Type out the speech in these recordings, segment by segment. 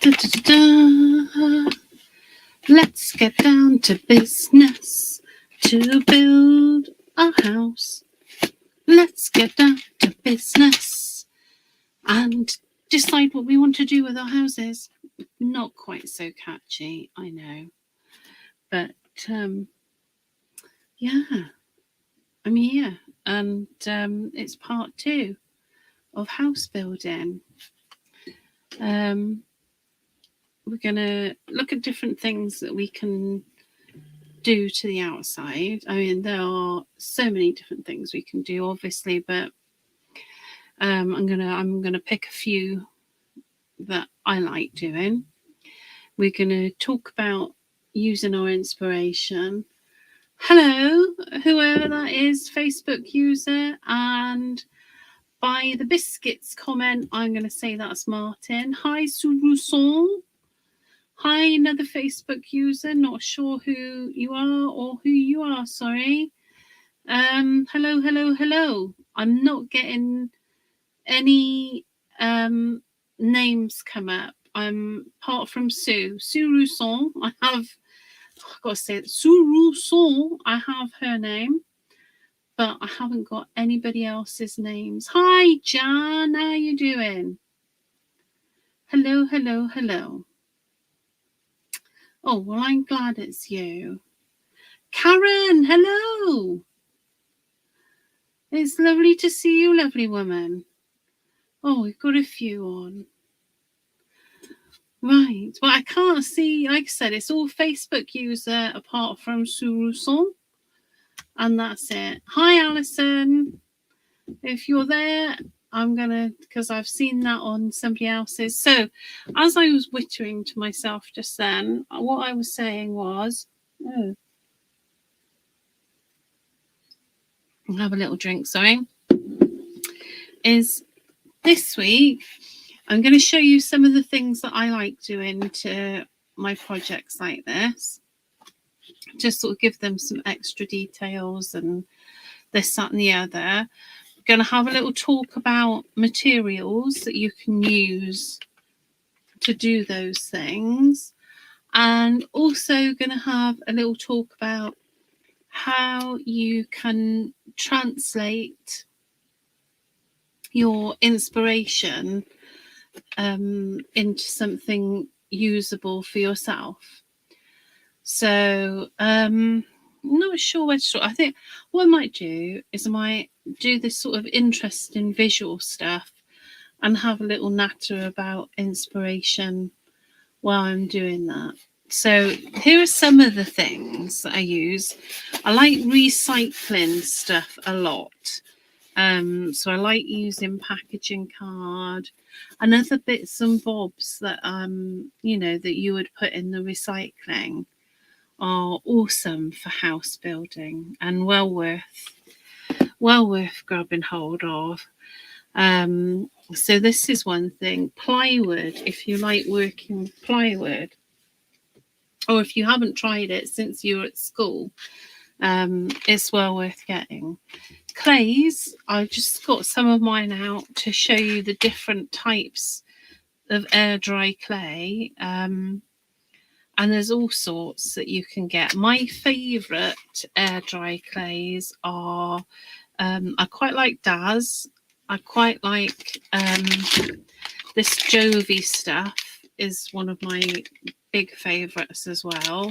Da-da-da-da. Let's get down to business to build a house. Let's get down to business and decide what we want to do with our houses. Not quite so catchy, I know. But yeah, I'm here. And it's part 2 of house building. We're going to look at different things that we can do to the outside. I mean, there are so many different things we can do, obviously, but I'm gonna pick a few that I like doing. We're gonna talk about using our inspiration. Hello, whoever that is, Facebook user, and by the biscuits comment, I'm gonna say that's Martin. Hi, Suruson. Hi, another Facebook user. Not sure who you are or who you are. Sorry. Hello. I'm not getting any names come up. Apart from Sue Rousson. I've got to say it. Sue Rousson. I have her name, but I haven't got anybody else's names. Hi, Jan. How you doing? Hello. Oh, well, I'm glad it's you. Karen, hello. It's lovely to see you, lovely woman. Oh, we've got a few on. Right. Well, I can't see, like I said, it's all Facebook user apart from Suruson. And that's it. Hi, Alison. If you're there, I'm going to, because I've seen that on somebody else's. So, as I was wittering to myself just then, what I was saying was, I'll have a little drink, sorry, is this week, I'm going to show you some of the things that I like doing to my projects like this. Just sort of give them some extra details and this, that, and the other. We're going to have a little talk about materials that you can use to do those things. And also going to have a little talk about how you can translate your inspiration into something usable for yourself. So I'm not sure where to start. I think what I might do is I might do this sort of interesting visual stuff and have a little natter about inspiration while I'm doing that. So here are some of the things that I use. I like recycling stuff a lot. So I like using packaging card and other bits and bobs that that you would put in the recycling are awesome for house building and well worth grabbing hold of. So this is one thing. Plywood, if you like working with plywood, or if you haven't tried it since you were at school, it's well worth getting. Clays, I just got some of mine out to show you the different types of air dry clay. And there's all sorts that you can get. My favourite air dry clays are, I quite like Daz. I quite like this Jovi stuff is one of my big favourites as well.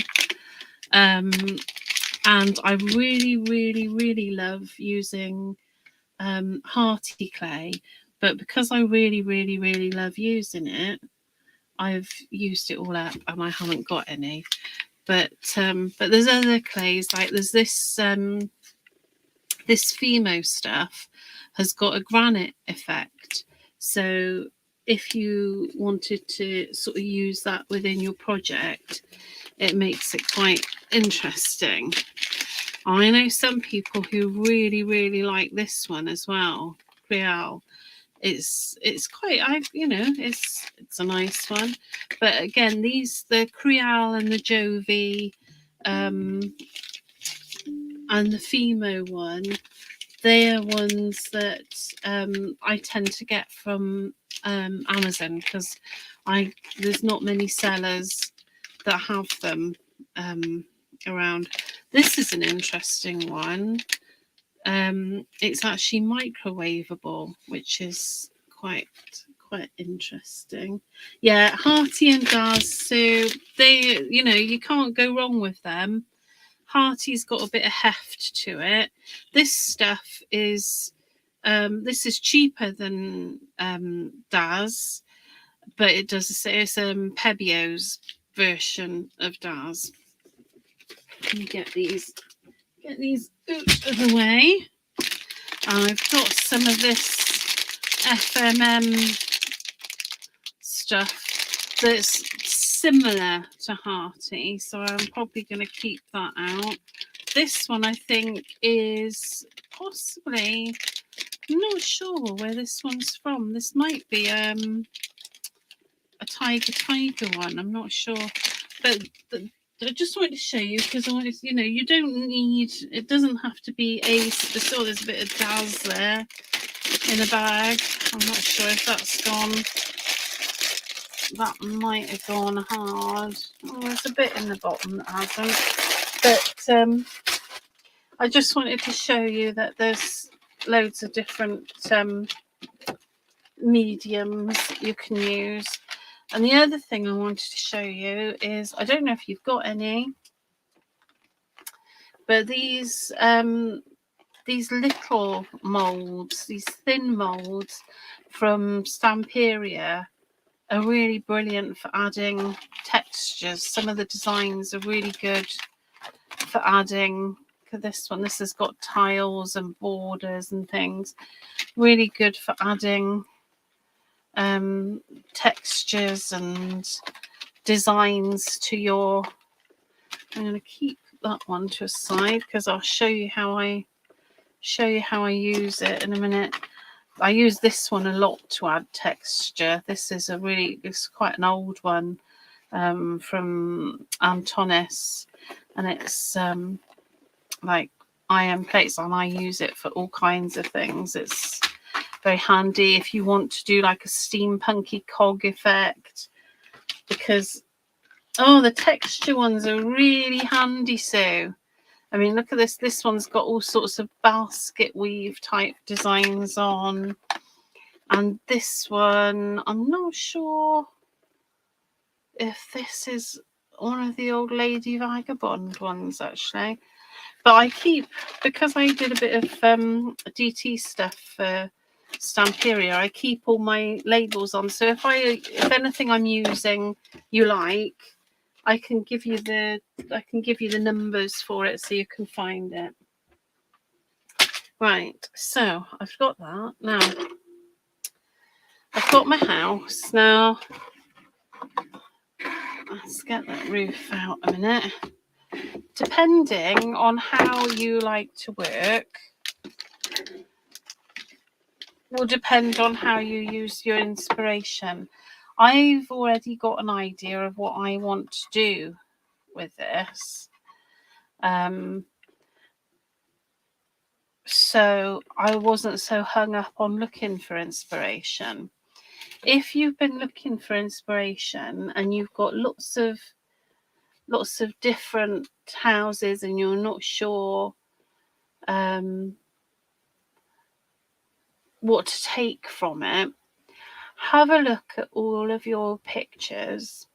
And I really love using Hearty clay, but because I really love using it, I've used it all up and I haven't got any. But there's other clays, like there's this this Fimo stuff has got a granite effect. So if you wanted to sort of use that within your project, it makes it quite interesting. I know some people who really like this one as well, Creole. It's quite, it's a nice one. But again, the Creole and the Jovi and the Fimo one they're ones that I tend to get from Amazon, because there's not many sellers that have them around. This is an interesting one. It's actually microwavable, which is quite interesting. Yeah, Hearty and Daz. So they, you can't go wrong with them. Hearty's got a bit of heft to it. This stuff is this is cheaper than Daz, but it does say it's Pebio's version of Daz. Let me get these out of the way. I've got some of this FMM stuff that's similar to Hearty, so I'm probably going to keep that out. This one I think is possibly, I'm not sure where this one's from. This might be a tiger one. I'm not sure, but I just wanted to show you, because I wanted to, you don't need, it doesn't have to be a specific. There's a bit of Daz there in a bag. I'm not sure if that's gone. That might have gone hard. Oh, there's a bit in the bottom that hasn't. But I just wanted to show you that there's loads of different mediums you can use. And the other thing I wanted to show you is, I don't know if you've got any, but these little molds, these thin molds from Stamperia, are really brilliant for adding textures. Some of the designs are really good for adding. This one, this has got tiles and borders and things. Really good for adding textures and designs to your. I'm going to keep that one to a side, because I'll show you how I use it in a minute. I use this one a lot to add texture. This is it's quite an old one from Antonis, and it's like iron plates, and I use it for all kinds of things. It's very handy if you want to do like a steampunky cog effect, because the texture ones are really handy. So I mean, look at this. This one's got all sorts of basket weave type designs on. And this one, I'm not sure if this is one of the old Lady Vagabond ones, actually. But I keep, because I did a bit of DT stuff for Stamperia, I keep all my labels on. So if anything I'm using you like, I can give you the numbers for it, so you can find it. Right, so I've got that. Now I've got my house. Now let's get that roof out a minute. Depending on how you like to work will depend on how you use your inspiration. I've already got an idea of what I want to do with this. So I wasn't so hung up on looking for inspiration. If you've been looking for inspiration and you've got lots of different houses and you're not sure what to take from it, have a look at all of your pictures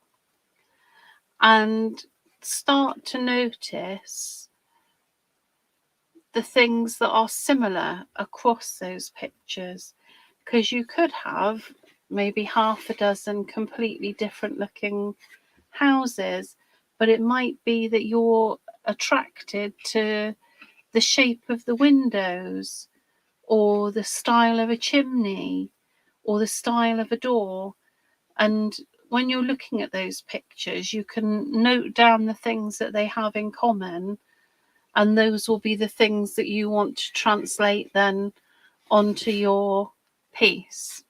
and start to notice the things that are similar across those pictures, because you could have maybe half a dozen completely different looking houses, but it might be that you're attracted to the shape of the windows, or the style of a chimney, or the style of a door. And when you're looking at those pictures, you can note down the things that they have in common, and those will be the things that you want to translate then onto your piece.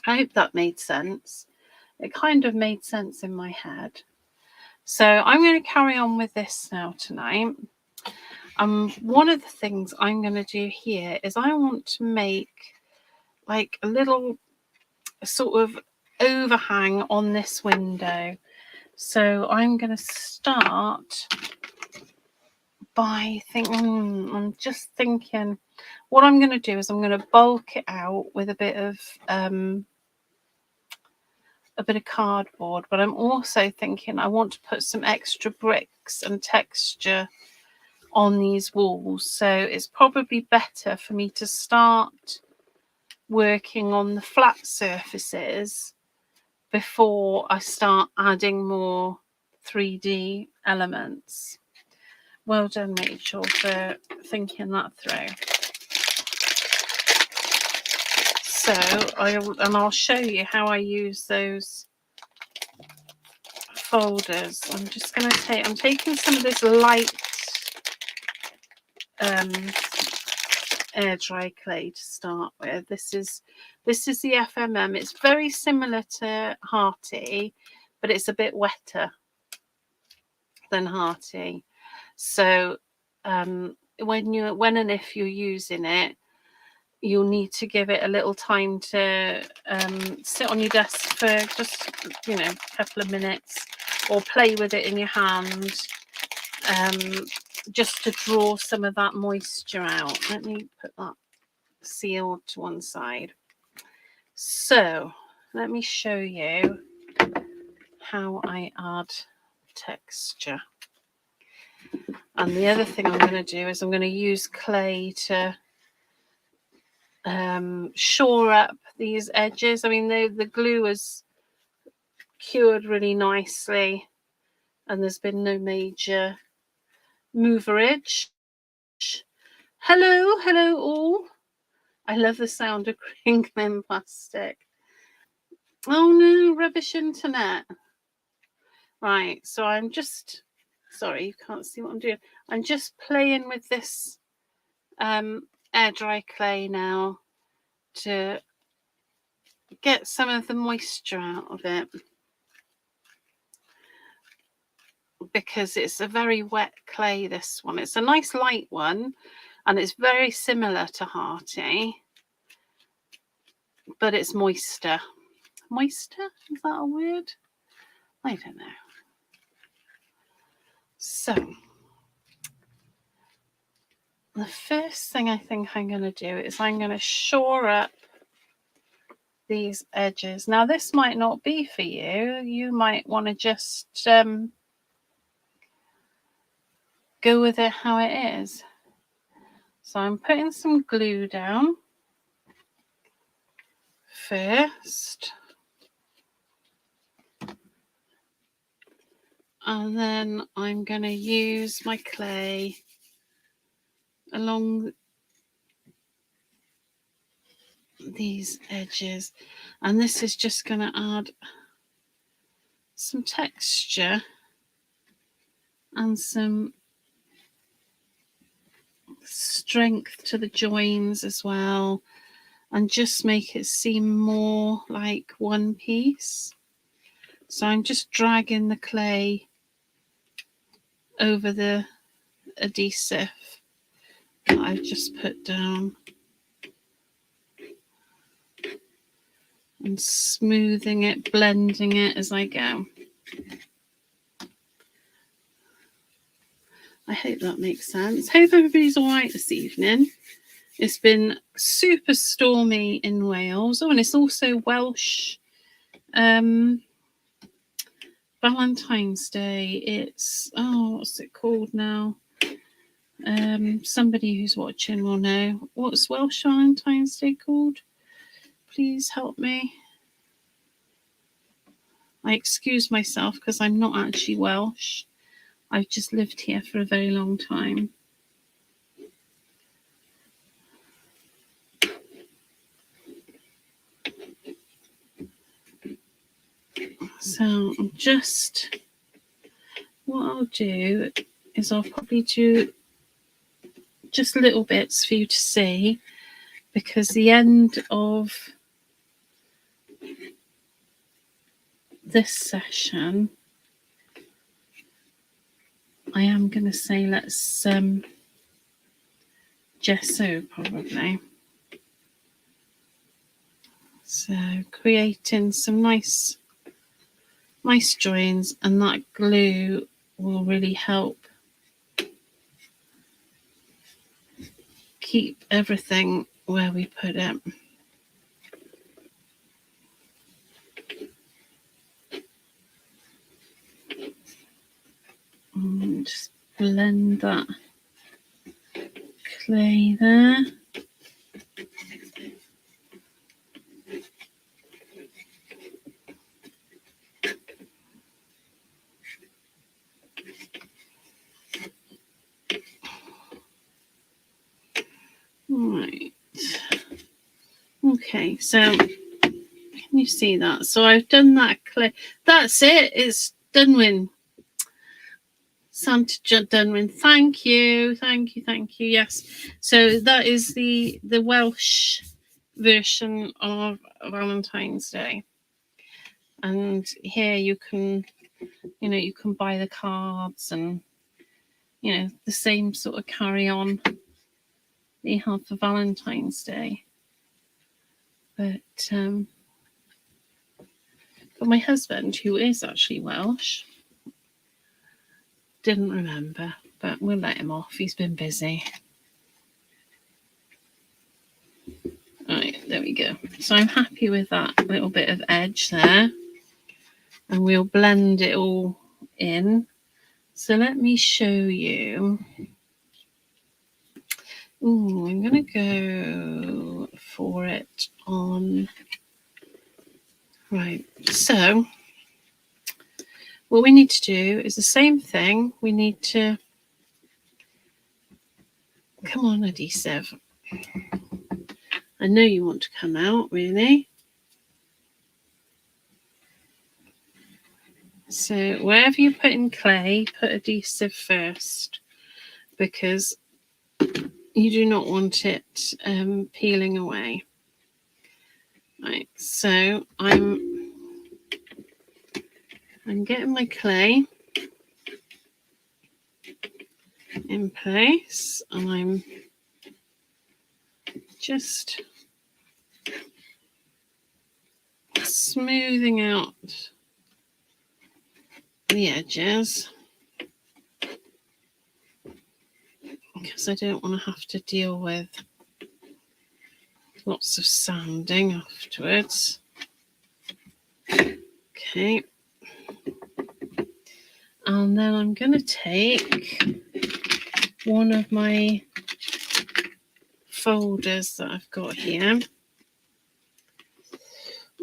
I hope that made sense. It kind of made sense in my head. So I'm going to carry on with this now tonight. One of the things I'm going to do here is I want to make like a little sort of overhang on this window. So I'm going to start by I'm just thinking what I'm going to do is I'm going to bulk it out with a bit of cardboard, but I'm also thinking I want to put some extra bricks and texture on these walls. So it's probably better for me to start working on the flat surfaces before I start adding more 3D elements. Well done, Rachel, for thinking that through. So I'll show you how I use those folders. I'm just going to I'm taking some of this light air dry clay to start with. This is the FMM. It's very similar to Hearty, but it's a bit wetter than Hearty. So when and if you're using it, you'll need to give it a little time to sit on your desk for just a couple of minutes, or play with it in your hand, just to draw some of that moisture out. Let me put that sealed to one side. So let me show you how I add texture. And the other thing I'm going to do is I'm going to use clay to shore up these edges. I mean, the glue is cured really nicely and there's been no major moverage. Hello all. I love the sound of crinkling plastic. Oh no, rubbish internet. Right, so I'm just, sorry, you can't see what I'm doing. I'm just playing with this air dry clay now to get some of the moisture out of it, because it's a very wet clay, this one. It's a nice light one and it's very similar to Hearty, but it's moister. Moister? Is that a word? I don't know. So the first thing I think I'm going to do is I'm going to shore up these edges. Now this might not be for you. You might want to just go with it how it is. So I'm putting some glue down first, and then I'm going to use my clay along these edges, and this is just going to add some texture and some strength to the joins as well, and just make it seem more like one piece. So I'm just dragging the clay over the adhesive that I've just put down and smoothing it, blending it as I go. I hope that makes sense. Hope everybody's all right this evening. It's been super stormy in Wales. Oh, and it's also Welsh Valentine's Day. It's, what's it called now? Somebody who's watching will know. What's Welsh Valentine's Day called? Please help me. I excuse myself because I'm not actually Welsh. I've just lived here for a very long time. So what I'll do is I'll probably do just little bits for you to see, because the end of this session, I am going to say let's gesso probably. So creating some nice joins, and that glue will really help keep everything where we put it. And just blend that clay there. Right. Okay, so can you see that? So I've done that clay. That's it. It's done with. Santa Dunwin, thank you. Yes, so that is the Welsh version of Valentine's Day, and here you can buy the cards and the same sort of carry on they have for Valentine's Day. But for my husband, who is actually Welsh, didn't remember, but we'll let him off. He's been busy. Right, there we go. So I'm happy with that little bit of edge there. And we'll blend it all in. So let me show you. Ooh, I'm going to go for it on... Right, so what we need to do is the same thing. We need to... Come on, adhesive. I know you want to come out, really. So wherever you put in clay, put adhesive first, because you do not want it peeling away. Right, so I'm getting my clay in place, and I'm just smoothing out the edges, because I don't want to have to deal with lots of sanding afterwards. Okay, and then I'm going to take one of my folders that I've got here.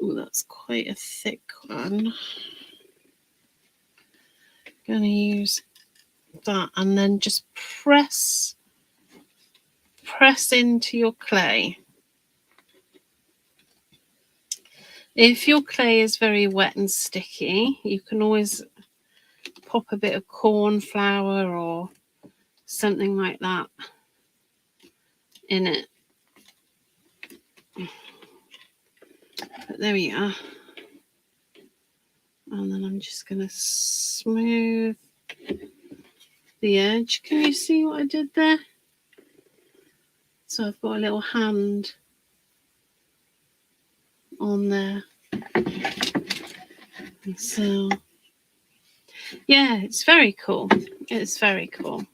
Oh, that's quite a thick one. I'm going to use that, and then just press into your clay. If your clay is very wet and sticky, you can always pop a bit of corn flour or something like that in it. But there we are. And then I'm just going to smooth the edge. Can you see what I did there? So I've got a little hand on there. So yeah, it's very cool. It's very cool.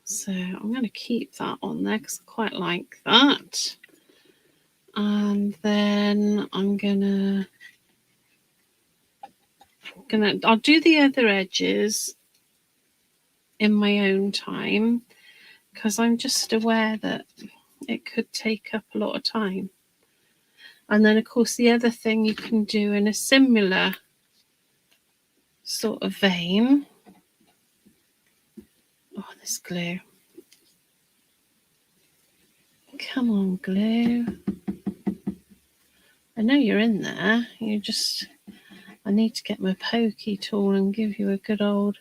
So I'm going to keep that on there because I quite like that. And then I'm I'll do the other edges in my own time, because I'm just aware that it could take up a lot of time. And then of course the other thing you can do in a similar sort of vein. Oh, this glue. Come on, glue. I know you're in there. I need to get my pokey tool and give you a good old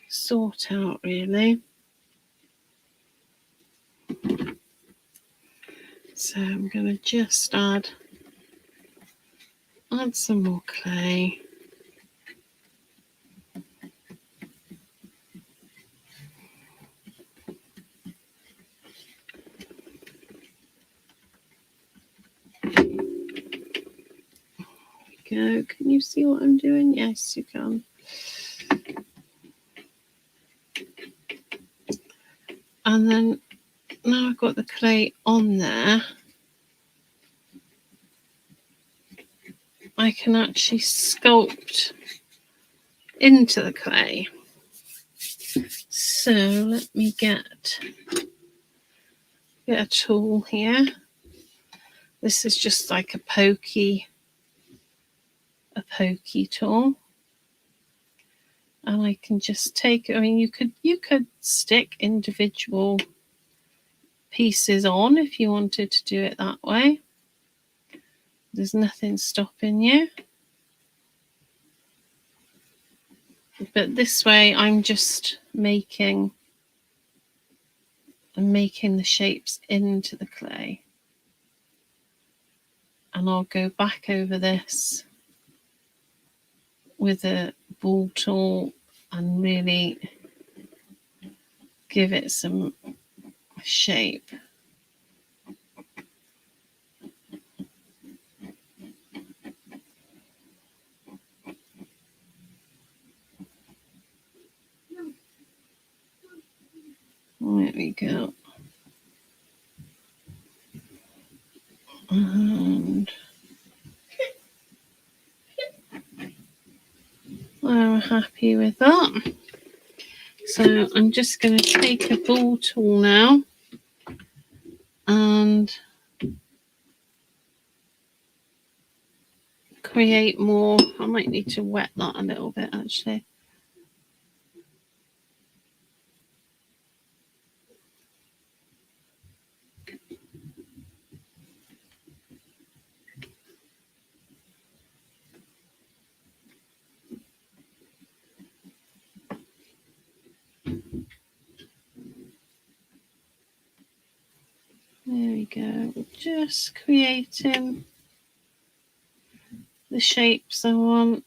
sort out, really. So I'm going to just add some more clay. go. Can you see what I'm doing? Yes, you can. And then now I've got the clay on there, I can actually sculpt into the clay. So let me get a tool here. This is just like a pokey tool. And I can just take it. I mean, you could stick individual pieces on if you wanted to do it that way. There's nothing stopping you. But this way I'm just making the shapes into the clay. And I'll go back over this with a ball tool and really give it some shape. There we go. And I'm happy with that. So I'm just going to take a ball tool now and create more. I might need to wet that a little bit actually. There we go. Just creating the shapes I want.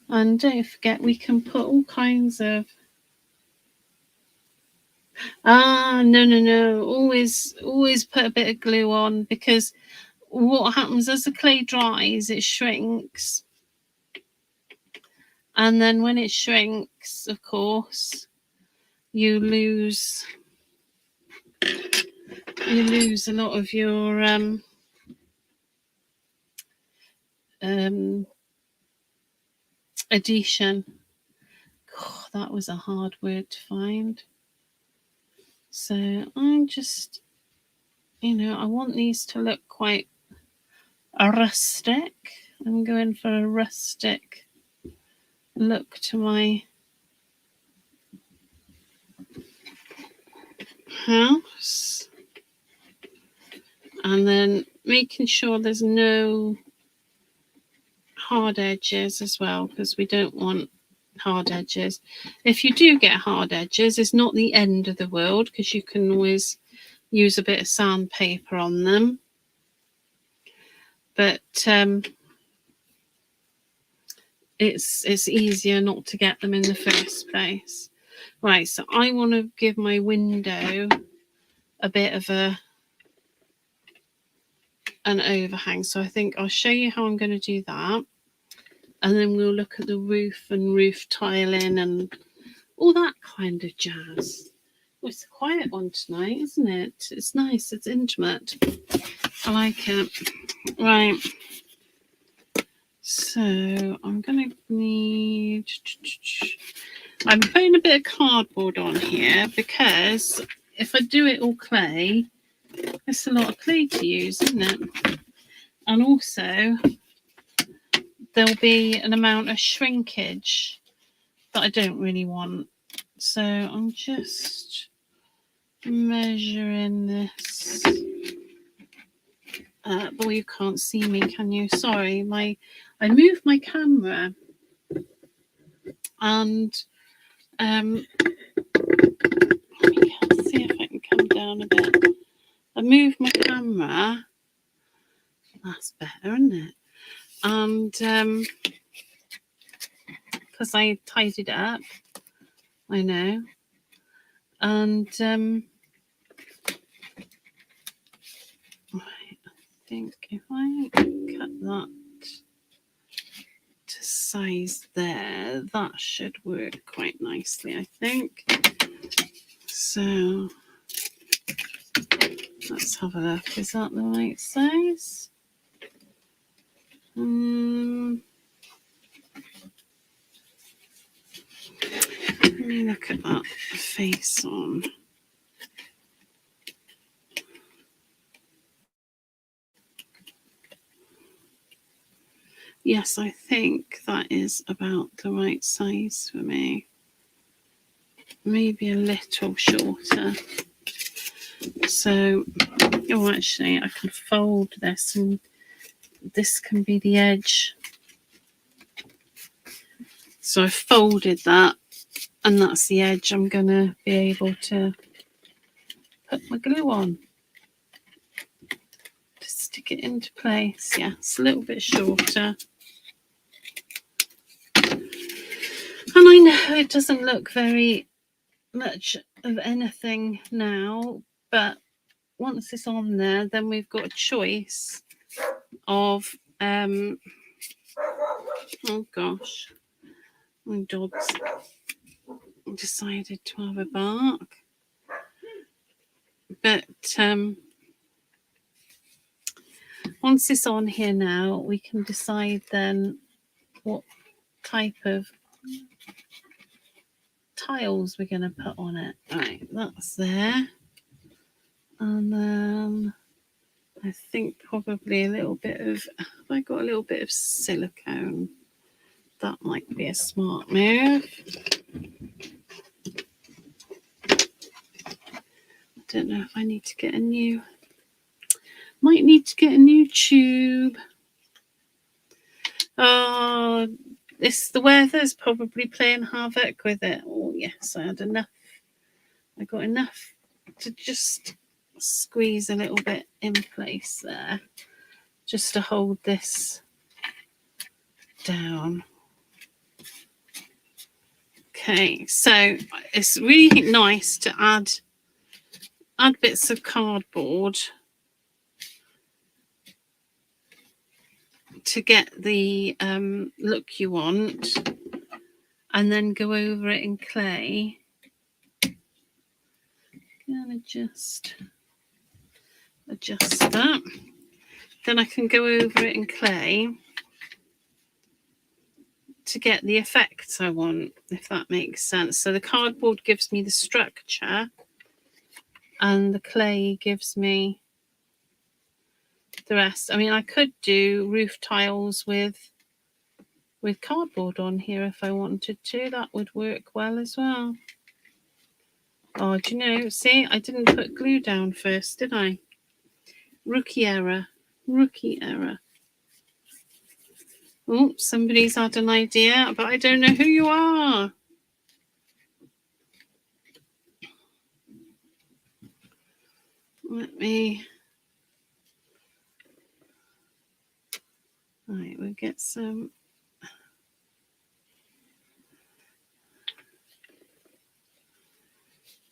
And don't forget, we can put all kinds of... No. Always put a bit of glue on, because what happens as the clay dries, it shrinks. And then when it shrinks, of course, you lose a lot of your adhesion. God, that was a hard word to find. So I'm just, I want these to look quite rustic. I'm going for a rustic look to my house. And then making sure there's no hard edges as well, because we don't want hard edges. If you do get hard edges, it's not the end of the world, because you can always use a bit of sandpaper on them. But it's easier not to get them in the first place. Right, so I want to give my window a bit of an overhang. So I think I'll show you how I'm going to do that. And then we'll look at the roof and roof tiling and all that kind of jazz. Oh, it's a quiet one tonight, isn't it? It's nice. It's intimate. I like it. Right. So I'm going to need... I'm putting a bit of cardboard on here, because if I do it all clay, it's a lot of clay to use, isn't it? And also, there'll be an amount of shrinkage that I don't really want. So I'm just measuring this. Boy, you can't see me, can you? Sorry, I moved my camera, and let me see if I can come down a bit. I moved my camera. That's better, isn't it? And because I tidied it up, I know. And right, I think if I cut that to size there, that should work quite nicely, I think. So let's have a look. Is that the right size? Let me look at that face on. Yes, I think that is about the right size for me. Maybe a little shorter. So, oh, actually, I can fold this and this can be the edge. So I've folded that and that's the edge I'm going to be able to put my glue on. To stick it into place. Yeah, it's a little bit shorter. And I know it doesn't look very much of anything now, but once it's on there, then we've got a choice of oh gosh, my dog's decided to have a bark. But once it's on here now, we can decide then what type of tiles we're going to put on it. Right, that's there. And then I think probably a little bit of, have I got a little bit of silicone? That might be a smart move. I don't know if I need to get a new, might need to get a new tube. Oh, the weather's probably playing havoc with it. Oh yes, I had enough. I got enough to just squeeze a little bit in place there, just to hold this down. Okay, so it's really nice to add bits of cardboard to get the look you want, and then go over it in clay. Gonna just adjust that. Then I can go over it in clay to get the effects I want, if that makes sense. So the cardboard gives me the structure and the clay gives me the rest. I mean, I could do roof tiles with cardboard on here if I wanted to. That would work well as well. Oh, do you know, see, I didn't put glue down first, did I? Rookie error. Rookie error. Oh, somebody's had an idea, but I don't know who you are. Let me... Right, we'll get some...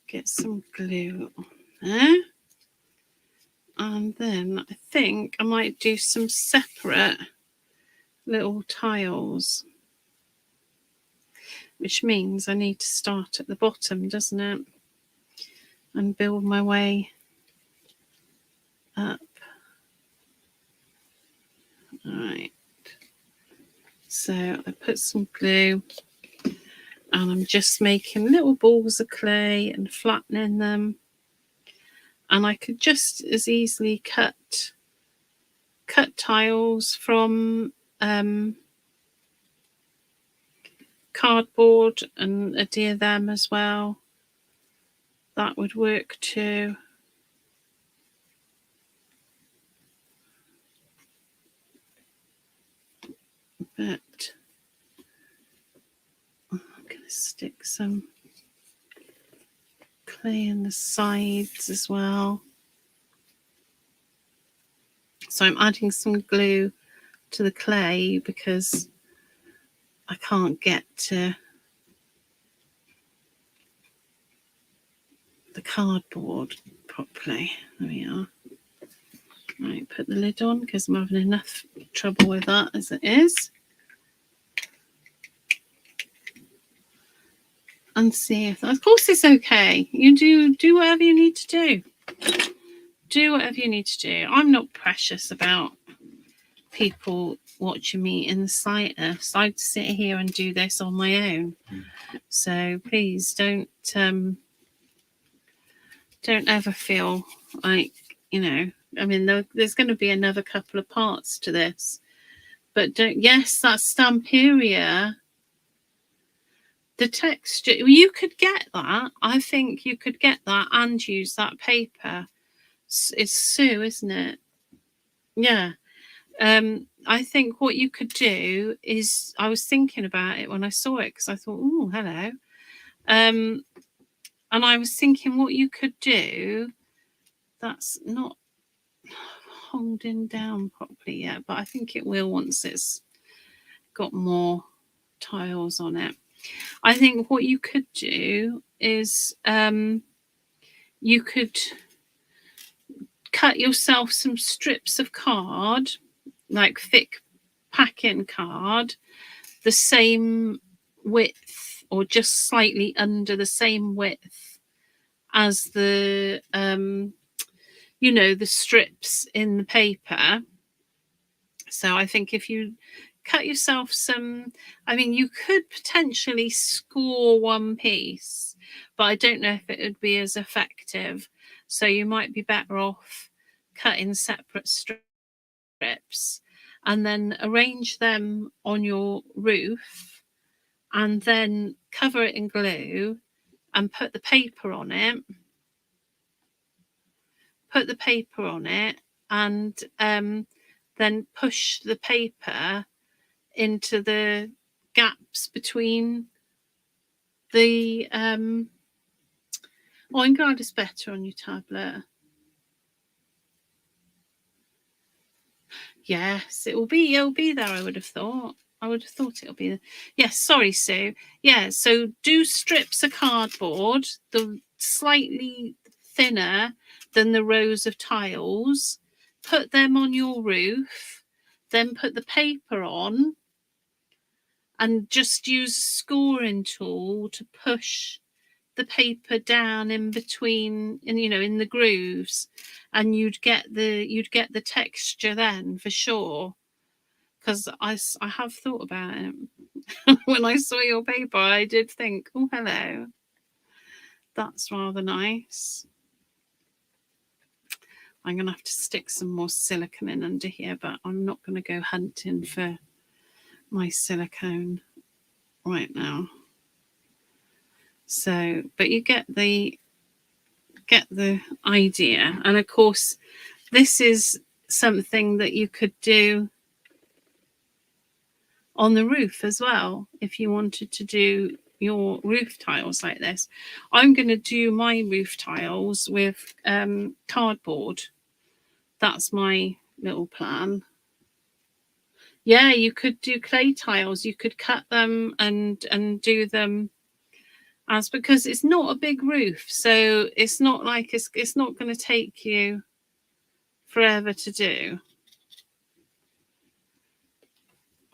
Get some glue on there. And then I think I might do some separate little tiles, which means I need to start at the bottom, doesn't it? And build my way up. All right. So I put some glue and I'm just making little balls of clay and flattening them. And I could just as easily cut tiles from cardboard and adhere them as well. That would work too. But I'm going to stick some clay in the sides as well. So I'm adding some glue to the clay because I can't get to the cardboard properly. There we are. Right, put the lid on because I'm having enough trouble with that as it is. And see if, of course, it's okay. You do whatever you need to do. Do whatever you need to do. I'm not precious about people watching me in the slightest. I'd sit here and do this on my own. So please don't ever feel like, you know, I mean, there's going to be another couple of parts to this, but yes, that Stamperia, the texture, you could get that. I think you could get that and use that paper. It's Sue, isn't it? Yeah. I think what you could do is, I was thinking about it when I saw it because I thought, oh, hello. And I was thinking what you could do, that's not holding down properly yet, but I think it will once it's got more tiles on it. I think what you could do is you could cut yourself some strips of card, like thick packing card, the same width or just slightly under the same width as the you know, the strips in the paper. So I think if you cut yourself some, I mean, you could potentially score one piece, but I don't know if it would be as effective. So you might be better off cutting separate strips and then arrange them on your roof and then cover it in glue and put the paper on it. Put the paper on it and then push the paper into the gaps between the oh, I'm glad it's better on your tablet. Yes, it'll be there, I would have thought. It'll be there. Yes, sorry, Sue. Yeah, so do strips of cardboard, the slightly thinner than the rows of tiles, put them on your roof, then put the paper on and just use a scoring tool to push the paper down in between, and you know, in the grooves, and you'd get the texture then for sure. Because I have thought about it. When I saw your paper, I did think, oh, hello, that's rather nice. I'm going to have to stick some more silicone in under here, but I'm not going to go hunting for my silicone right now. So, but you get the idea. And of course, this is something that you could do on the roof as well if you wanted to do your roof tiles like this. I'm going to do my roof tiles with cardboard. That's my little plan. Yeah, you could do clay tiles. You could cut them and do them as, because it's not a big roof, so it's not like it's not going to take you forever to do.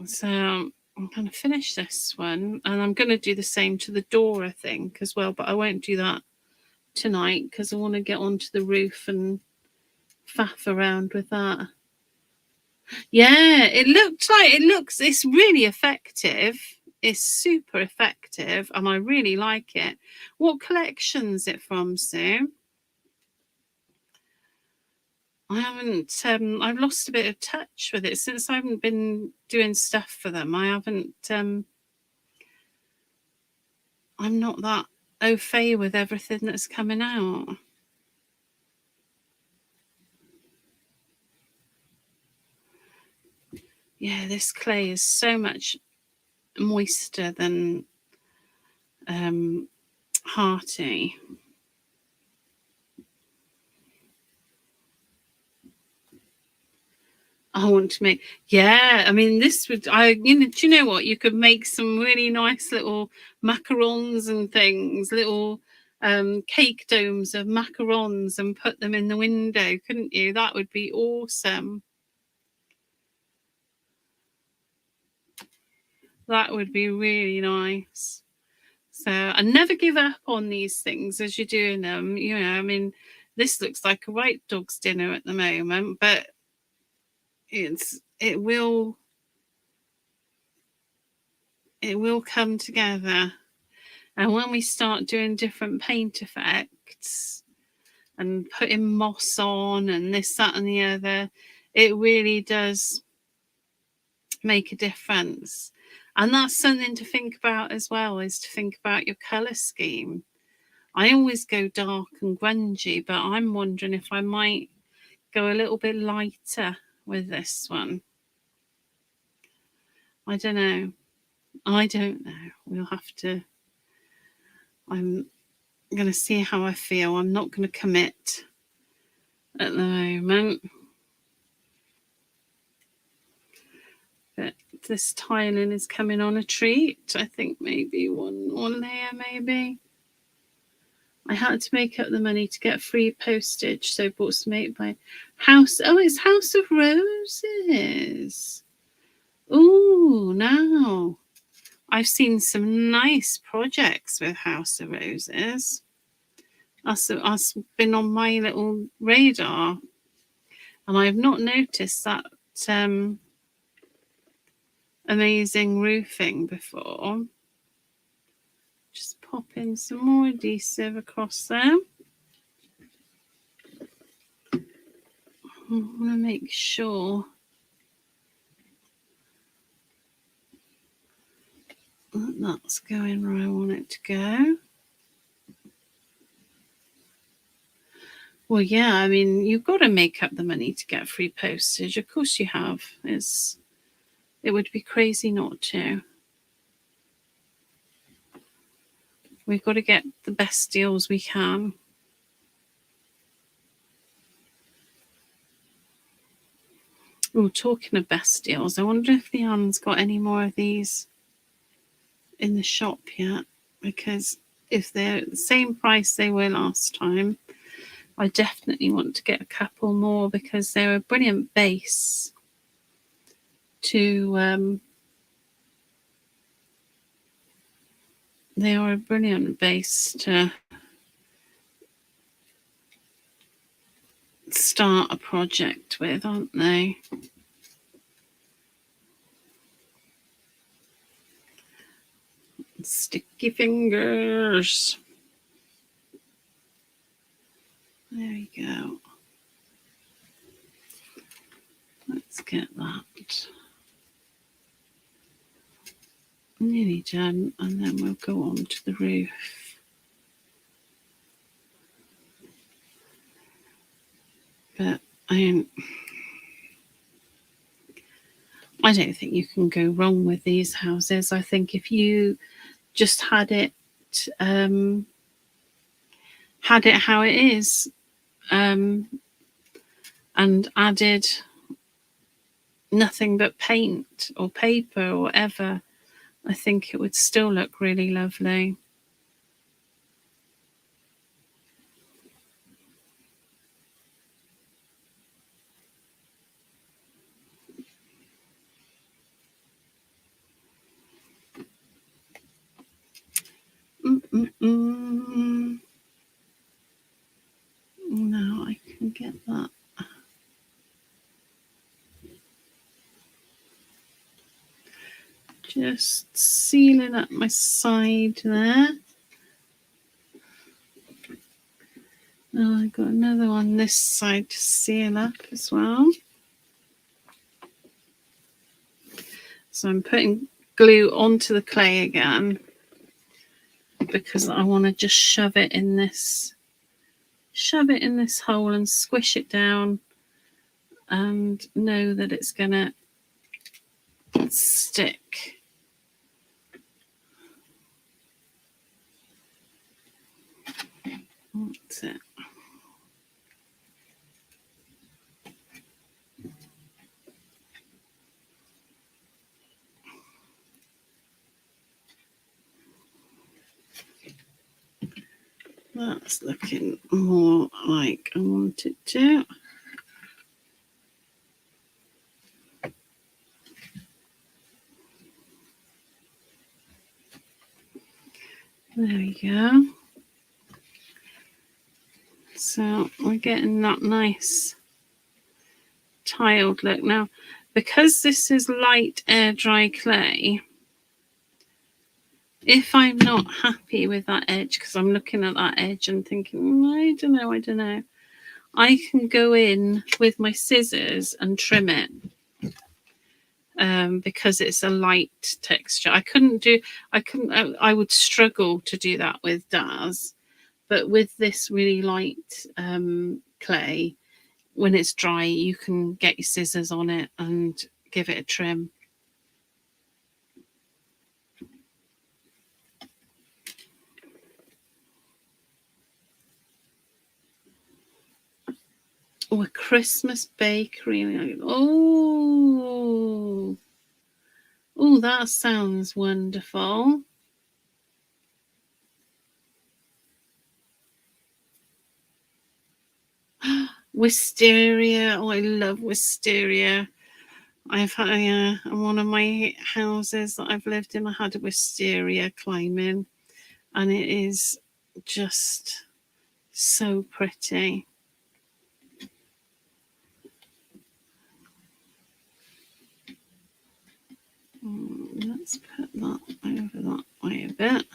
So I'm going to finish this one, and I'm going to do the same to the door, I think, as well, but I won't do that tonight because I want to get onto the roof and faff around with that. Yeah, it's really effective. It's super effective and I really like it. What collection's it from, Sue? I haven't, I've lost a bit of touch with it since I haven't been doing stuff for them. I haven't, I'm not that au fait with everything that's coming out. Yeah, this clay is so much moister than Hearty. I want to make, yeah, I mean, this would, do you know what? You could make some really nice little macarons and things, little cake domes of macarons and put them in the window, couldn't you? That would be awesome. That would be really nice. So, and never give up on these things as you're doing them. You know, I mean, this looks like a white dog's dinner at the moment, but it will come together. And when we start doing different paint effects and putting moss on and this, that, and the other, it really does make a difference. And that's something to think about as well, is to think about your colour scheme. I always go dark and grungy, but I'm wondering if I might go a little bit lighter with this one. I don't know. We'll have to. I'm going to see how I feel. I'm not going to commit at the moment. But this tiling is coming on a treat. I think maybe one layer, maybe. I had to make up the money to get free postage, so I bought some made by House. Oh, it's House of Roses. Oh, now I've seen some nice projects with House of Roses. That's been on my little radar, and I've not noticed that amazing roofing before. Just pop in some more adhesive across there. I want to make sure that that's going where I want it to go. Well, yeah, I mean, you've got to make up the money to get free postage. Of course you have. It would be crazy not to. We've got to get the best deals we can. Oh, talking of best deals, I wonder if Leanne's got any more of these in the shop yet. Because if they're the same price they were last time, I definitely want to get a couple more, because they're a brilliant base to they are a brilliant base to start a project with, aren't they? Sticky fingers. There we go. Let's get that nearly done, and then we'll go on to the roof. But I don't think you can go wrong with these houses. I think if you just had it how it is, and added nothing but paint or paper or whatever, I think it would still look really lovely. Now I can get that. Just sealing up my side there. Now I've got another one this side to seal up as well. So I'm putting glue onto the clay again, because I want to just shove it in this hole and squish it down and know that it's gonna stick. That's it. That's looking more like I want it to. There we go. So we're getting that nice tiled look. Now, because this is light air dry clay, if I'm not happy with that edge, because I'm looking at that edge and thinking, I don't know, I can go in with my scissors and trim it. Because it's a light texture. I would struggle to do that with Daz, but with this really light clay, when it's dry, you can get your scissors on it and give it a trim. Oh, a Christmas bakery. Oh, that sounds wonderful. Wisteria. Oh, I love wisteria. I've had one of my houses that I've lived in. I had a wisteria climbing, and it is just so pretty. Let's put that over that way a bit.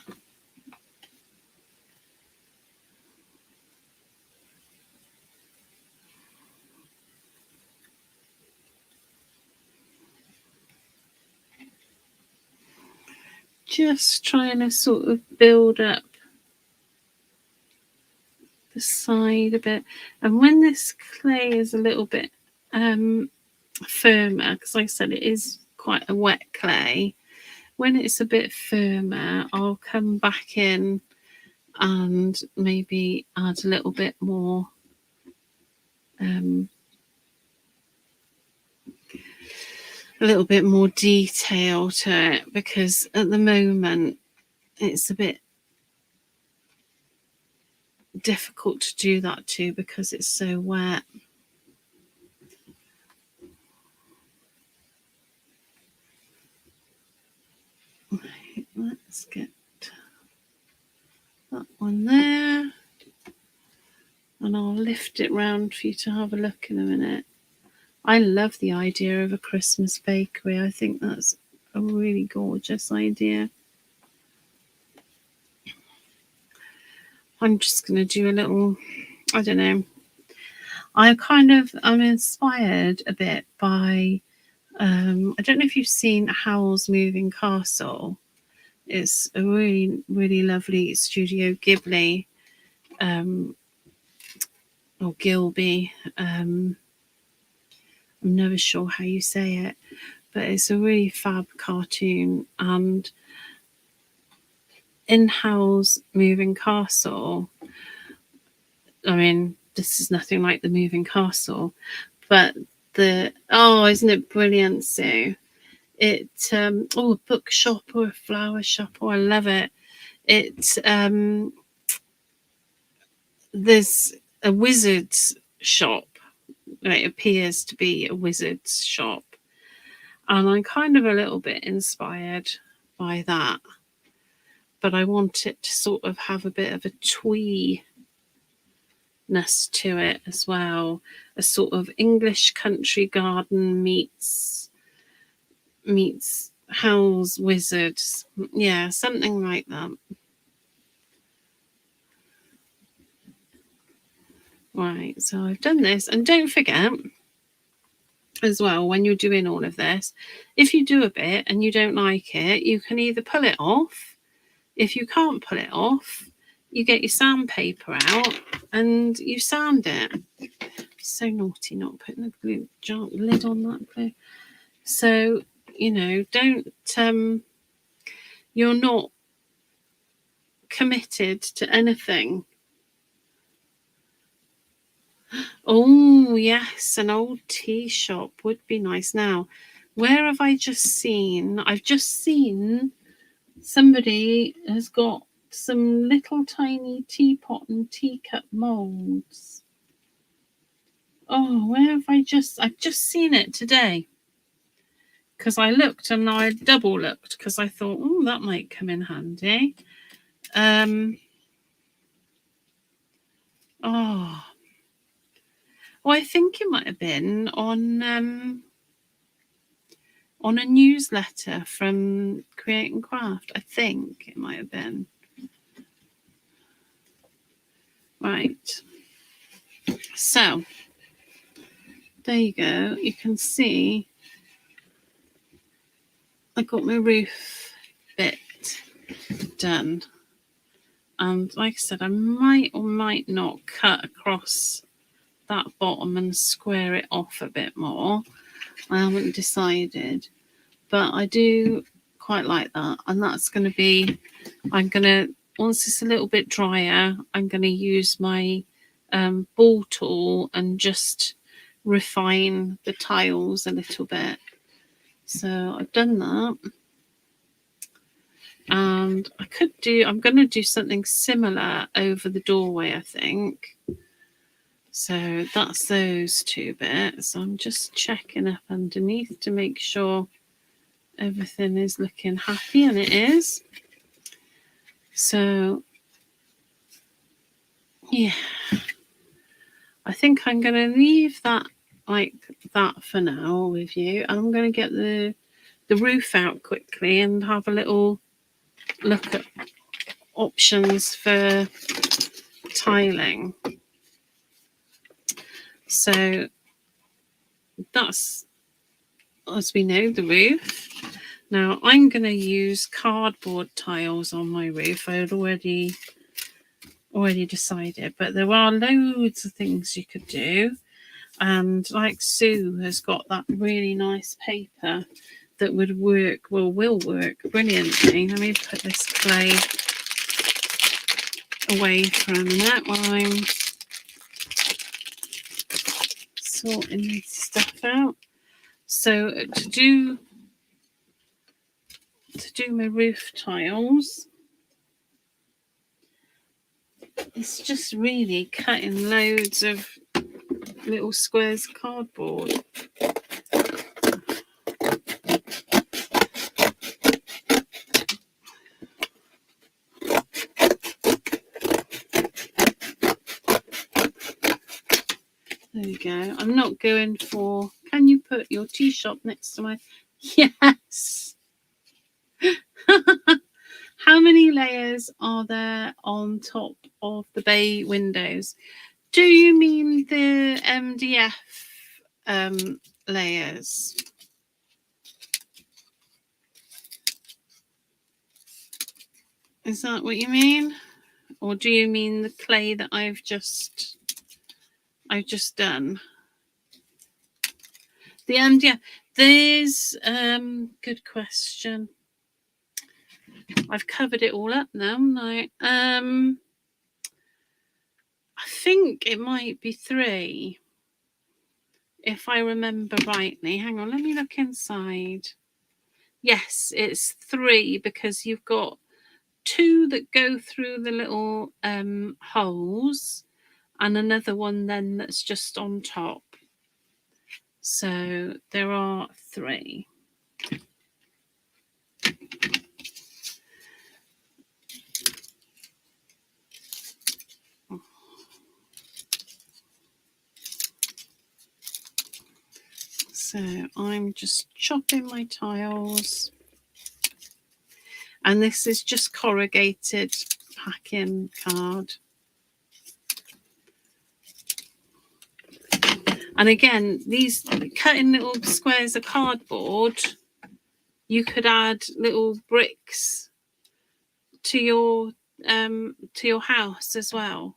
Just trying to sort of build up the side a bit. And when this clay is a little bit firmer, because like I said, it is quite a wet clay, when it's a bit firmer, I'll come back in and maybe add a little bit more detail to it, because at the moment it's a bit difficult to do that too because it's so wet. Right, let's get that one there, and I'll lift it round for you to have a look in a minute. I love the idea of a Christmas bakery. I think that's a really gorgeous idea. I'm just going to do a little, I don't know, I'm inspired a bit by, I don't know if you've seen Howl's Moving Castle. It's a really, really lovely Studio Ghibli, or Gilby. I'm never sure how you say it, but it's a really fab cartoon. And in Howl's Moving Castle, I mean, this is nothing like the Moving Castle, but isn't it brilliant, Sue? It a bookshop or a flower shop. Oh, I love it. There's a wizard's shop. It appears to be a wizard's shop, and I'm kind of a little bit inspired by that. But I want it to sort of have a bit of a twee-ness to it as well. A sort of English country garden meets Howl's Wizards. Yeah, something like that. Right, so I've done this. And don't forget as well, when you're doing all of this, if you do a bit and you don't like it, you can either pull it off. If you can't pull it off, you get your sandpaper out and you sand it. So naughty not putting the glue lid on that glue. So, don't you're not committed to anything. Oh yes, an old tea shop would be nice. Now, where have I just seen? I've just seen somebody has got some little tiny teapot and teacup moulds. Oh, where have I've just seen it today. Because I looked and I double looked because I thought, oh, that might come in handy. Oh, I think it might have been on a newsletter from Create and Craft. I think it might have been. Right. So there you go. You can see I got my roof bit done. And like I said, I might or might not cut across that bottom and square it off a bit more. I haven't decided, but I do quite like that. And that's going to be, once it's a little bit drier, I'm going to use my ball tool and just refine the tiles a little bit. So I've done that. And I'm going to do something similar over the doorway, I think. So that's those two bits. I'm just checking up underneath to make sure everything is looking happy, and it is. So, yeah. I think I'm going to leave that like that for now with you. I'm going to get the roof out quickly and have a little look at options for tiling. So that's, as we know, the roof. Now I'm going to use cardboard tiles on my roof. I had already decided, but there are loads of things you could do. And like Sue has got that really nice paper that will work brilliantly. Let me put this clay away for a minute while I'm sorting this stuff out. So to do my roof tiles, it's just really cutting loads of little squares of cardboard. There we go. I'm not going for, can you put your tea shop next to my, yes. How many layers are there on top of the bay windows? Do you mean the MDF layers? Is that what you mean? Or do you mean the clay that I've just done? The MDF. There's good question. I've covered it all up now, haven't I? I think it might be 3, if I remember rightly. Hang on, let me look inside. Yes, it's 3 because you've got 2 that go through the little holes and another one then that's just on top. So there are 3. So I'm just chopping my tiles. And this is just corrugated packing card. And again, these cutting little squares of cardboard, you could add little bricks to your house as well.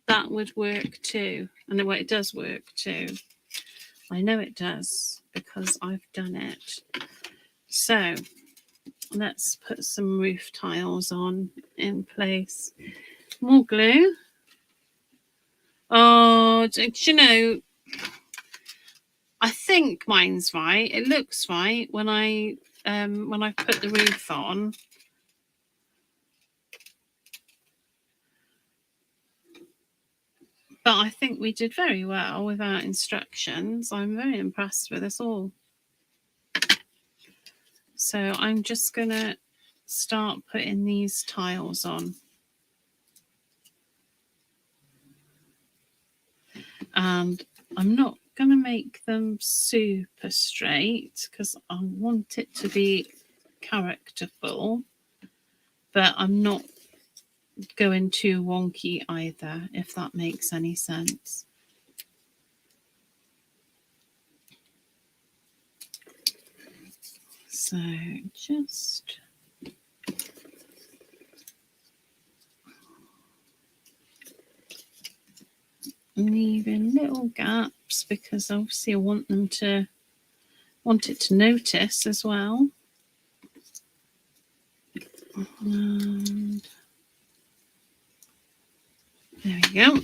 That would work too. And it does work too. I know it does because I've done it. So let's put some roof tiles on in place. More glue. Oh, do you know, I think mine's right. It looks right when I put the roof on. But I think we did very well without instructions. I'm very impressed with us all. So I'm just going to start putting these tiles on. And I'm not going to make them super straight because I want it to be characterful, but I'm not going too wonky either, if that makes any sense. So just leaving little gaps because obviously I want it to notice as well. And there we go.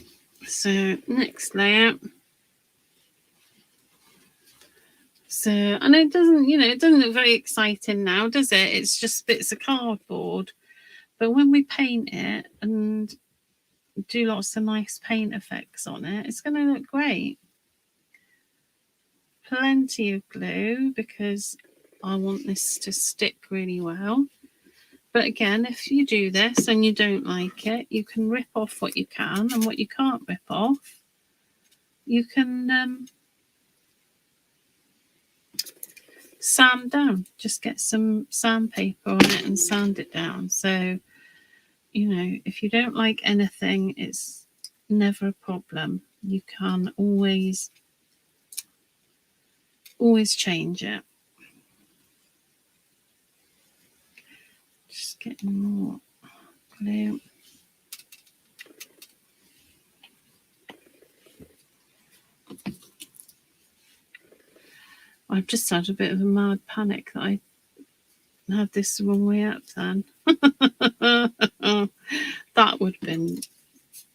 So next layer. So, and it doesn't, it doesn't look very exciting now, does it? It's just bits of cardboard. But when we paint it and do lots of nice paint effects on it, it's going to look great. Plenty of glue because I want this to stick really well. But again, if you do this and you don't like it, you can rip off what you can, and what you can't rip off, you can sand down. Just get some sandpaper on it and sand it down. So, if you don't like anything, it's never a problem. You can always change it. Just getting more glue. I've just had a bit of a mad panic that I had this the wrong way up then. That would have been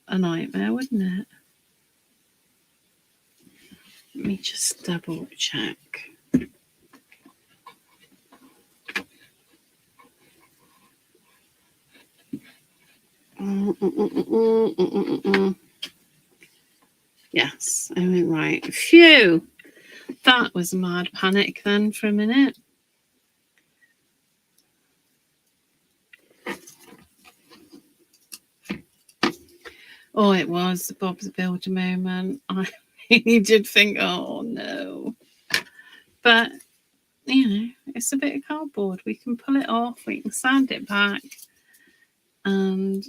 a nightmare, wouldn't it? Let me just double check. Yes, I went right. Phew! That was a mad panic then for a minute. Oh, it was the Bob's Builder moment. I really did think, oh no. But, it's a bit of cardboard. We can pull it off, we can sand it back, and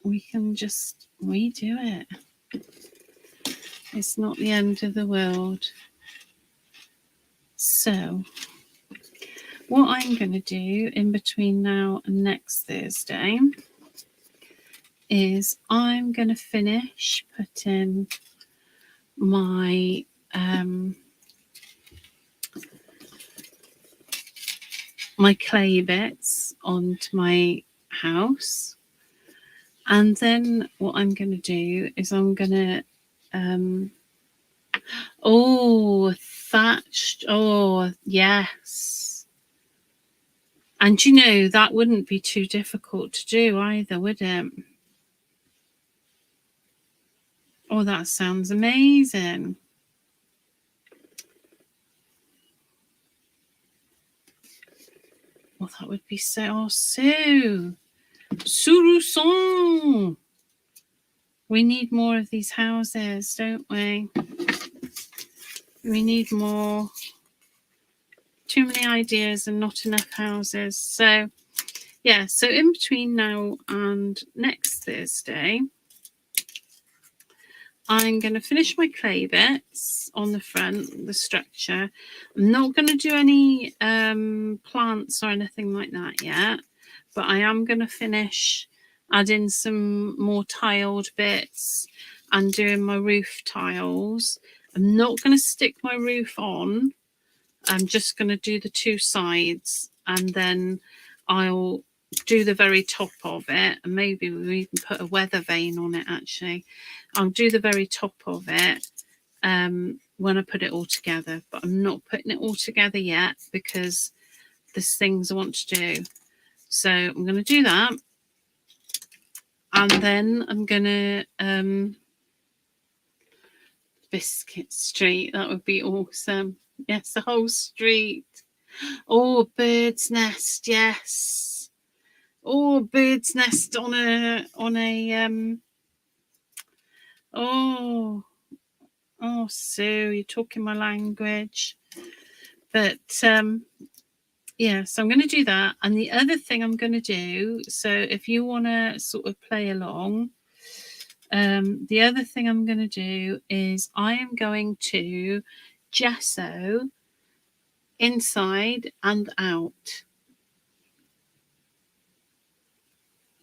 we can just redo it. It's not the end of the world. So, what I'm going to do in between now and next Thursday is I'm going to finish putting my my clay bits onto my house, and then what I'm going to do is I'm going to thatched. Oh yes. And that wouldn't be too difficult to do either, would it? Oh, that sounds amazing. Well, that would be so Sousson. We need more of these houses, don't we? We need more. Too many ideas and not enough houses. So, yeah, so in between now and next Thursday, I'm going to finish my clay bits on the front, the structure. I'm not going to do any plants or anything like that yet, but I am going to finish adding some more tiled bits and doing my roof tiles. I'm not going to stick my roof on. I'm just going to do the two sides, and then I'll do the very top of it, and maybe we'll even put a weather vane on it. Actually, I'll do the very top of it when I put it all together, but I'm not putting it all together yet because there's things I want to do. So I'm going to do that, and then I'm going to Biscuit Street. That would be awesome. Yes, the whole street. Oh, bird's nest. Yes. Oh, bird's nest on a oh, Sue, you're talking my language. But yeah, so I'm going to do that. And the other thing I'm going to do, so if you want to sort of play along, the other thing I'm going to do is I am going to gesso inside and out.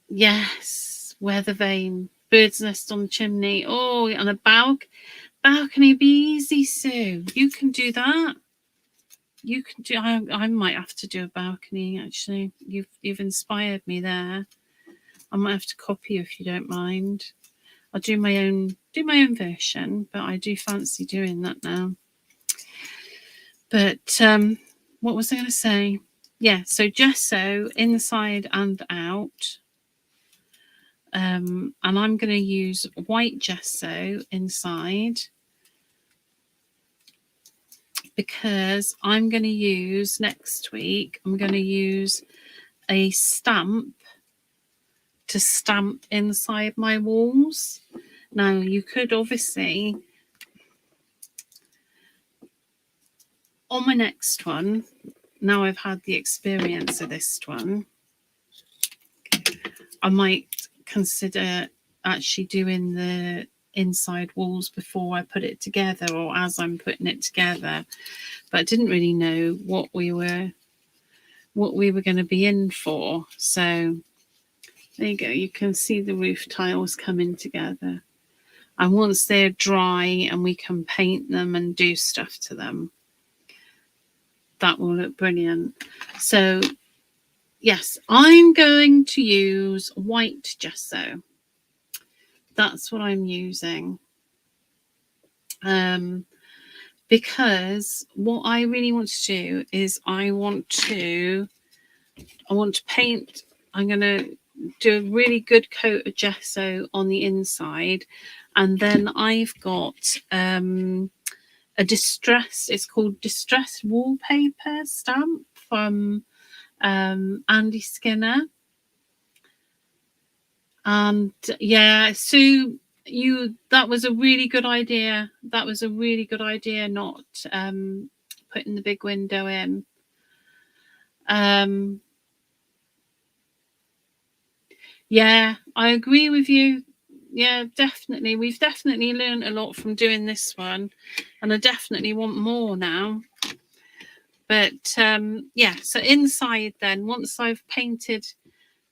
Yes, weather vane, bird's nest on the chimney. Oh, and a balcony be easy, Sue. You can do that. You can do. I might have to do a balcony. Actually, you've inspired me there. I might have to copy you if you don't mind. I'll do my own version, but I do fancy doing that now. But what was I going to say? Yeah, so gesso inside and out. And I'm going to use white gesso inside because I'm going to use next week, I'm going to use a stamp to stamp inside my walls. Now, you could obviously, on my next one, now I've had the experience of this one, I might consider actually doing the inside walls before I put it together or as I'm putting it together. But I didn't really know what we were going to be in for. So there you go. You can see the roof tiles coming together. And once they're dry and we can paint them and do stuff to them, that will look brilliant. So yes, I'm going to use white gesso. That's what I'm using. Because what I really want to do is I want to paint. I'm going to do a really good coat of gesso on the inside, and then I've got a distressed, it's called distressed wallpaper stamp from Andy Skinner. And yeah, Sue, that was a really good idea. That was a really good idea, not putting the big window in. Yeah, I agree with you. Yeah, definitely. We've definitely learned a lot from doing this one, and I definitely want more now. But yeah, so inside then, once I've painted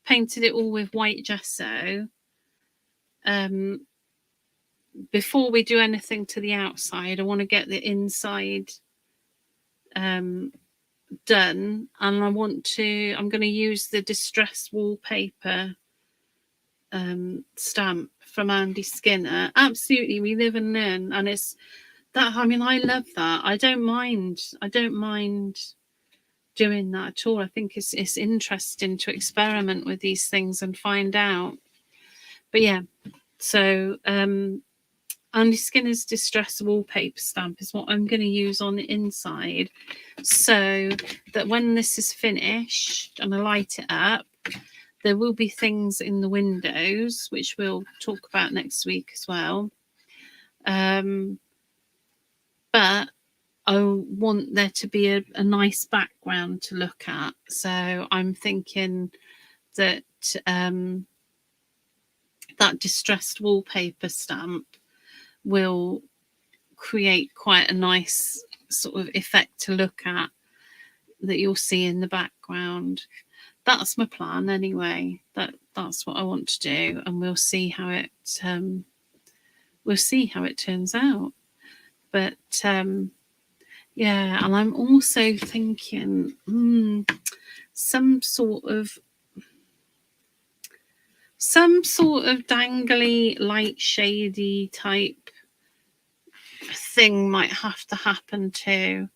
it all with white gesso, before we do anything to the outside, I want to get the inside done, and I'm going to use the distressed wallpaper stamp from Andy Skinner. Absolutely, we live and learn, and it's that. I mean, I love that. I don't mind doing that at all. I think it's interesting to experiment with these things and find out. But yeah, so Andy Skinner's distress wallpaper stamp is what I'm going to use on the inside, so that when this is finished and I light it up, there will be things in the windows, which we'll talk about next week as well. But I want there to be a nice background to look at. So I'm thinking that that distressed wallpaper stamp will create quite a nice sort of effect to look at that you'll see in the background. That's my plan anyway. That's what I want to do, and we'll see how it turns out. But yeah, and I'm also thinking some sort of dangly, light shady type thing might have to happen too,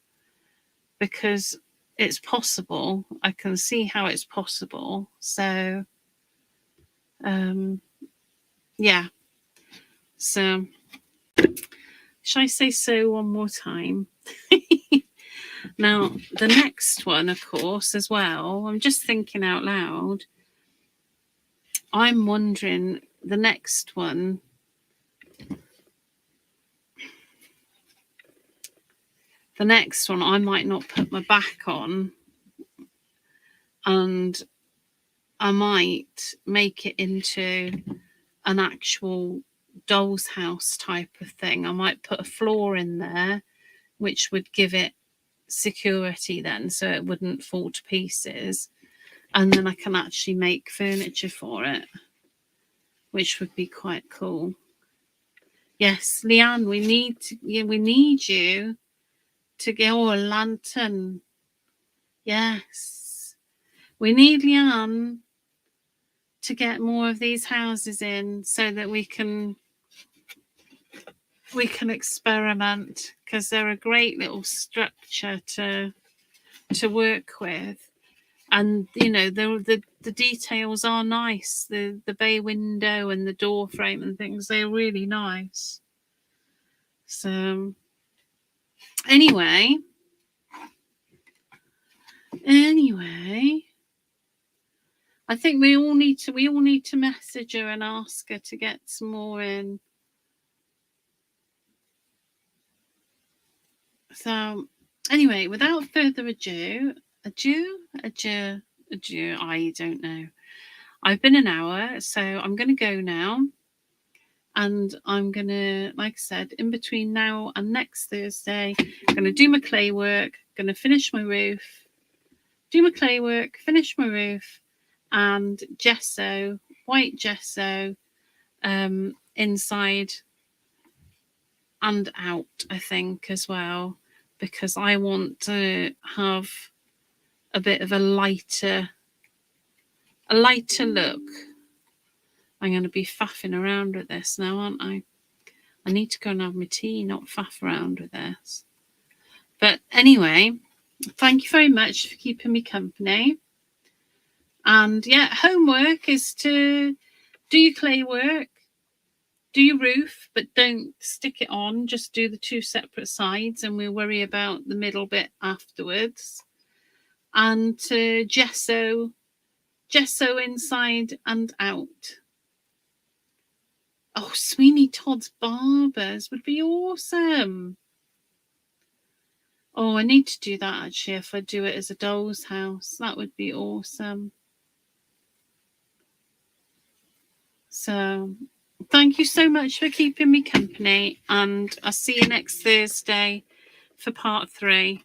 because it's possible. I can see how it's possible. So yeah, so Shall I say so one more time? Now, the next one, of course, as well, I'm just thinking out loud. I'm wondering the next one. The next one, I might not put my back on, and I might make it into an actual doll's house type of thing. I might put a floor in there, which would give it security then, so it wouldn't fall to pieces. And then I can actually make furniture for it, which would be quite cool. Yes, Leanne, we need you to get a lantern. Yes, we need Leanne to get more of these houses in so that we can experiment, because they're a great little structure to work with. And you know, the details are nice. The bay window and the door frame and things, they're really nice. So anyway, I think we all need to message her and ask her to get some more in. So anyway, without further ado, adieu. I don't know. I've been an hour, so I'm going to go now. And I'm going to, like I said, in between now and next Thursday, I'm going to do my clay work, going to finish my roof, do my clay work, finish my roof, and gesso, white gesso, inside and out, I think, as well, because I want to have a bit of a lighter look. I'm going to be faffing around with this now, aren't I? I need to go and have my tea, not faff around with this. But anyway, thank you very much for keeping me company. And yeah, homework is to do your clay work, do your roof, but don't stick it on. Just do the two separate sides, and we'll worry about the middle bit afterwards. And to gesso inside and out. Oh, Sweeney Todd's Barbers would be awesome. Oh, I need to do that actually. If I do it as a doll's house, that would be awesome. So thank you so much for keeping me company, and I'll see you next Thursday for part 3.